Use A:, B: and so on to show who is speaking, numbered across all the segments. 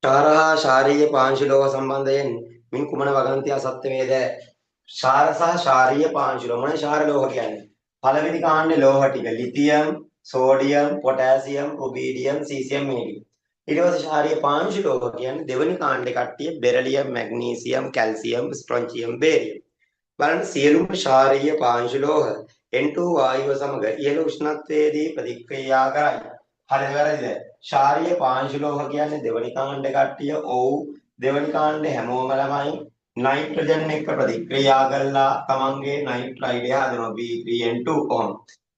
A: ශාරහා ශාරීය පාංශු ලෝහ සම්බන්ධයෙන් මින් කුමන වගන්තිය සත්‍ය වේද? ශාර සහ ශාරීය පාංශු ලෝහ මොනයි ශාර ලෝහ කියන්නේ? පළවෙනි කාණ්ඩේ ලෝහ ටික lithium, sodium, potassium, rubidium, caesium, මේඩියම්. ඊට පස්සේ ශාරීය පාංශු ලෝහ කියන්නේ දෙවෙනි කාණ්ඩේ කට්ටිය beryllium, magnesium, calcium, strontium, barium. බලන්න සියලුම ශාරීය පාංශු ලෝහ N2 වායුව සමග ඉහළ උෂ්ණත්වයේදී ප්‍රතික්‍රියා කරයි. හරිද වැරදිද? ශාරීය පාංශු ලෝහ කියන්නේ දෙවනි කාණ්ඩේ කට්ටිය. ඔව් දෙවනි කාණ්ඩේ හැමෝම ළමයි නයිට්‍රජන් එක්ක ප්‍රතික්‍රියා කරලා තමන්ගේ නයිට්‍රයිඩය හදනවා B3N2 කොහොම.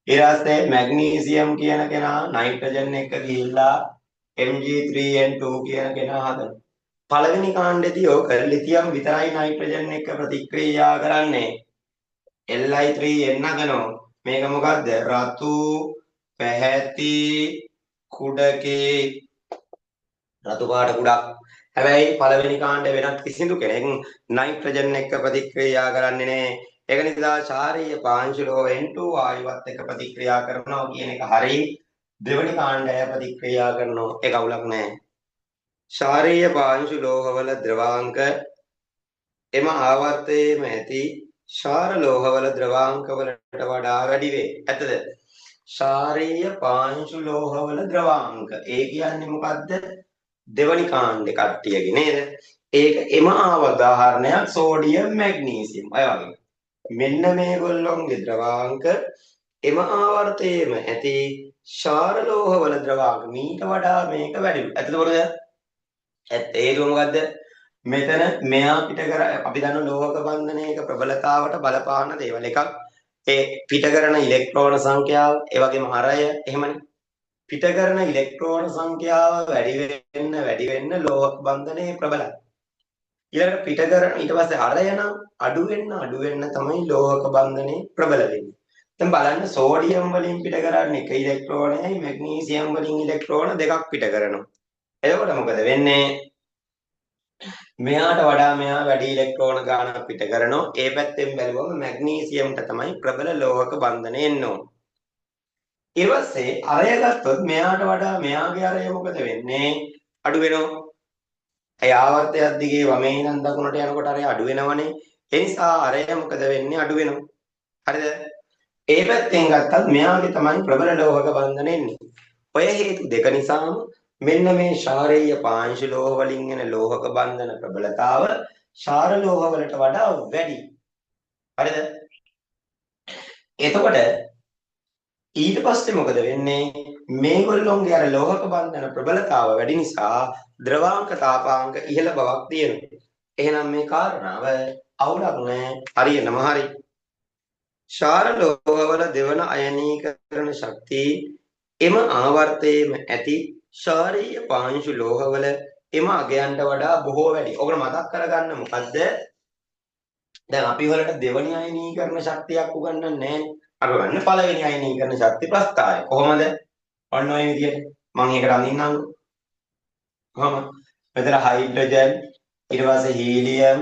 A: ඊට පස්සේ මැග්නීසියම් කියන කෙනා නයිට්‍රජන් එක්ක ගිහිල්ලා Mg3N2 කියන කෙනා හදනවා. පළවෙනි කාණ්ඩේදී ඔක ලිතියම් විතරයි නයිට්‍රජන් එක්ක ප්‍රතික්‍රියා කරන්නේ. Li3N හදනවා. මේක මොකද්ද? රතු පැහැති කුඩකේ රතු පාට කුඩක්. හැබැයි පළවෙනි කාණ්ඩේ වෙනත් කිසිදු කෙනෙක් නයිට්‍රජන් එක්ක ප්‍රතික්‍රියා කරන්නේ නැහැ. ඒක නිසා ශාරීය පාංශු ලෝහ N2 වායුවත් එක්ක ප්‍රතික්‍රියා කරනවා කියන එක හරි. දෙවෙනි කාණ්ඩය ප්‍රතික්‍රියා කරනවා. ඒක අවුලක් නැහැ. ශාරීය පාංශු ලෝහවල ද්‍රවාංක එම ආවර්තයේම ඇති ශාර ලෝහවල ද්‍රවාංක වලට වඩා වැඩි වේ. ඇත්තද? ශාරීය පාංශු ලෝහවල ද්‍රවාංක. ඒ කියන්නේ මොකද්ද? දෙවනි කාණ්ඩේ කට්ටියගේ නේද? ඒක එම උදාහරණයක් සෝඩියම් මැග්නීසියම්. අය වගේ. මෙන්න මේගොල්ලොන්ගේ ද්‍රවාංක එම ආවර්තයේම ඇති ශාර ලෝහවල ද්‍රවාංක මීට වඩා මේක වැඩි. ඇත්තද බොරද? ඒක මොකද්ද? මෙතන මෙයා පිට කර අපි දන්න ලෝහක බන්ධනයක ප්‍රබලතාවට බලපාන දේවල් එකක් ඒ පිට කරන ඉලෙක්ට්‍රෝන සංඛ්‍යාව ඒ වගේම හරය එහෙමනේ පිට කරන ඉලෙක්ට්‍රෝන සංඛ්‍යාව වැඩි වෙන්න ලෝහක බන්ධනයේ ප්‍රබලයි ඊළඟට පිට කරන ඊට පස්සේ හරය නම් අඩු වෙන්න තමයි ලෝහක බන්ධනයේ ප්‍රබල වෙන්නේ දැන් බලන්න සෝඩියම් වලින් පිට කරන්නේ එක ඉලෙක්ට්‍රෝනයයි මැග්නීසියම් වලින් ඉලෙක්ට්‍රෝන දෙකක් පිට කරනවා එතකොට මොකද වෙන්නේ මෙයාට වඩා මෙයා වැඩි ඉලෙක්ට්‍රෝන ගානක් පිට කරනවා. ඒ පැත්තෙන් බැලුවම මැග්නීසියම්ට තමයි ප්‍රබල ලෝහක බන්ධනය එන්න ඕන. ඊට පස්සේ අරය ගත්තොත් මෙයාට වඩා මෙයාගේ අරය මොකද වෙන්නේ? අඩු වෙනවා. ඒ ආවර්තයක් දිගේ වමේ ඉඳන් දකුණට යනකොට අරය අඩු වෙනවනේ. ඒ නිසා අරය මොකද වෙන්නේ? අඩු වෙනවා. හරිද? ඒ පැත්තෙන් ගත්තත් මෙයාගේ තමයි ප්‍රබල ලෝහක බන්ධනය එන්නේ. ඔය හේතු දෙක නිසාම මෙන්න මේ ශාරීය පාංශු ලෝහ වලින් එන ලෝහක බන්ධන ප්‍රබලතාව ශාර ලෝහ වලට වඩා වැඩි. හරිද? එතකොට ඊට පස්සේ මොකද වෙන්නේ? මේගොල්ලොන්ගේ අර ලෝහක බන්ධන ප්‍රබලතාව වැඩි නිසා ද්‍රවාංක තාපාංක ඉහළ බවක් තියෙනවා. එහෙනම් මේ කාරණාව අවුලක් නෑ. හරියටම හරි. ශාර ලෝහ වල දෙවන අයනීකරණ ශක්තිය එම ආවර්තයේම ඇති ශාරීය පාංශු ලෝහවල එම අගයන්ට වඩා බොහෝ වැඩි. ඔකට මතක් කරගන්න මොකද්ද? දැන් අපි වලට දෙවනි අයනීකරණ ශක්තියක් උගන්වන්නේ නැහැ. අපි ගන්න පළවෙනි අයනීකරණ ශක්ති ප්‍රස්ථාරය. කොහොමද? ඔන්න ඔය විදියට මම ඒකට අඳින්නම්. කොහොමද? මෙතන හයිඩ්‍රජන්, ඊට පස්සේ helium,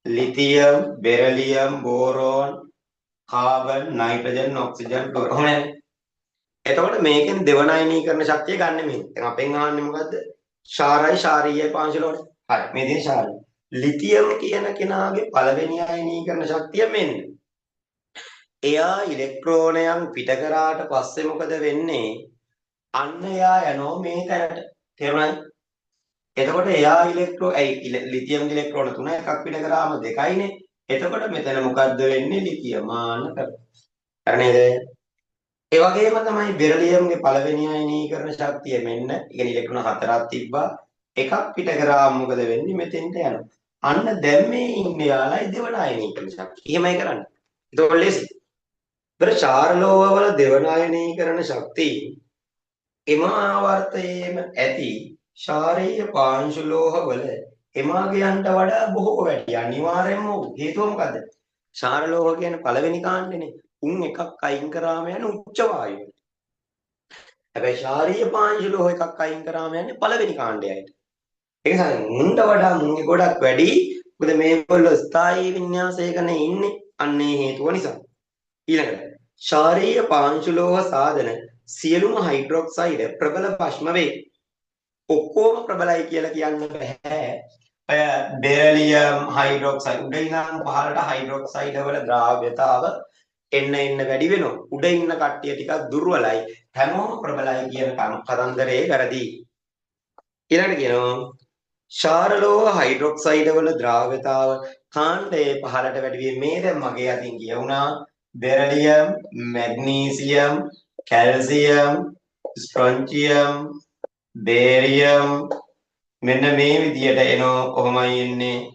A: lithium, beryllium, boron, carbon, nitrogen, oxygen, chlorine. එතකොට මේකෙන් දෙවන අයනීකරණ ශක්තිය ගන්න මේ. දැන් අපෙන් අහන්නේ මොකද්ද? ශාරයි ශාරීය පාංශු ලෝහ. හරි. මේ දින ශාරයි. ලිතියම් කියන කෙනාගේ පළවෙනි අයනීකරණ ශක්තිය මෙන්න. එයා ඉලෙක්ට්‍රෝනයන් පිට කරාට පස්සේ මොකද වෙන්නේ? අන්න එයා යනවා මේ තැනට. තේරුණාද? එතකොට එයා ලිතියම් ඉලෙක්ට්‍රෝන 3 එකක් පිට කරාම 2යිනේ. එතකොට මෙතන මොකද්ද වෙන්නේ? ලිතියමාන කරනවා. හරි නේද? ඒ වගේම තමයි බෙරිලියම්ගේ පළවෙනි අයනීකරණ ශක්තිය මෙන්න. ඒ කියන්නේ ඉලෙක්ට්‍රෝන 4ක් තිබ්බා. එකක් පිට කරාම මොකද වෙන්නේ? මෙතෙන්ට යනවා. අන්න දැන් මේ ඉන්නේ යාලයි දෙවන අයනීකරණ ශක්තිය. එහෙමයි කරන්නේ. ඒක ලේසි. ඒතර ශාර ලෝහවල දෙවන අයනීකරණ ශක්තිය එම ආවර්තයේම ඇති ශාරීය පාංශු ලෝහවල එමාගයන්ට වඩා බොහෝ වැඩි. අනිවාර්යයෙන්ම හේතුව මොකද්ද? ශාර ලෝහ කියන්නේ පළවෙනි කාණ්ඩනේ. උන් එකක් අයින් කරාම යන උච්ච වායුව. හැබැයි ශාරීය පාංශු ලෝහ එකක් අයින් කරාම යන්නේ පළවෙනි කාණ්ඩයයි. ඒක නිසා මුන්ට වඩා මුන්ගේ ගොඩක් වැඩි. මොකද මේගොල්ලෝ ස්ථායී වින්‍යාසයකනේ ඉන්නේ. අන්නේ හේතුව නිසා. ඊළඟට ශාරීය පාංශු ලෝහ සාධන සියලුම හයිඩ්‍රොක්සයිඩ් ප්‍රබල භස්ම වේ. ඔක්කොම ප්‍රබලයි කියලා කියන්න බෑ. ඔය බෙරිලියම් හයිඩ්‍රොක්සයිඩ් උඩ ඉඳන් පහළට හයිඩ්‍රොක්සයිඩ් වල ද්‍රාව්‍යතාව එන්න වැඩි වෙනවා. උඩ ඉන්න කට්ටිය ටිකක් දුර්වලයි. හැමෝම ප්‍රබලයි කියන කතන්දරේ වැරදි. ඊළඟට කියනවා ශාරලෝහ හයිඩ්‍රොක්සයිඩ් වල ද්‍රාව්‍යතාව කාණ්ඩයේ පහළට වැඩි වී මේ දැන් මගේ අතින් කියුණා beryllium, magnesium, calcium, strontium, barium මෙන්න මේ විදියට එනවා. කොහොමයි එන්නේ?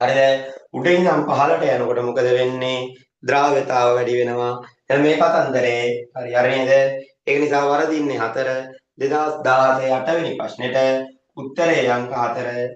A: හරිද? උඩ ඉඳන් පහළට යනකොට මොකද වෙන්නේ? ද්‍රාව්‍යතාව වැඩි වෙනවා. දැන් මේ කතන්දරේ හරි නේද? ඒක නිසා වරදින්නේ 4 2016 8 වෙනි ප්‍රශ්නෙට උත්තරේ අංක 4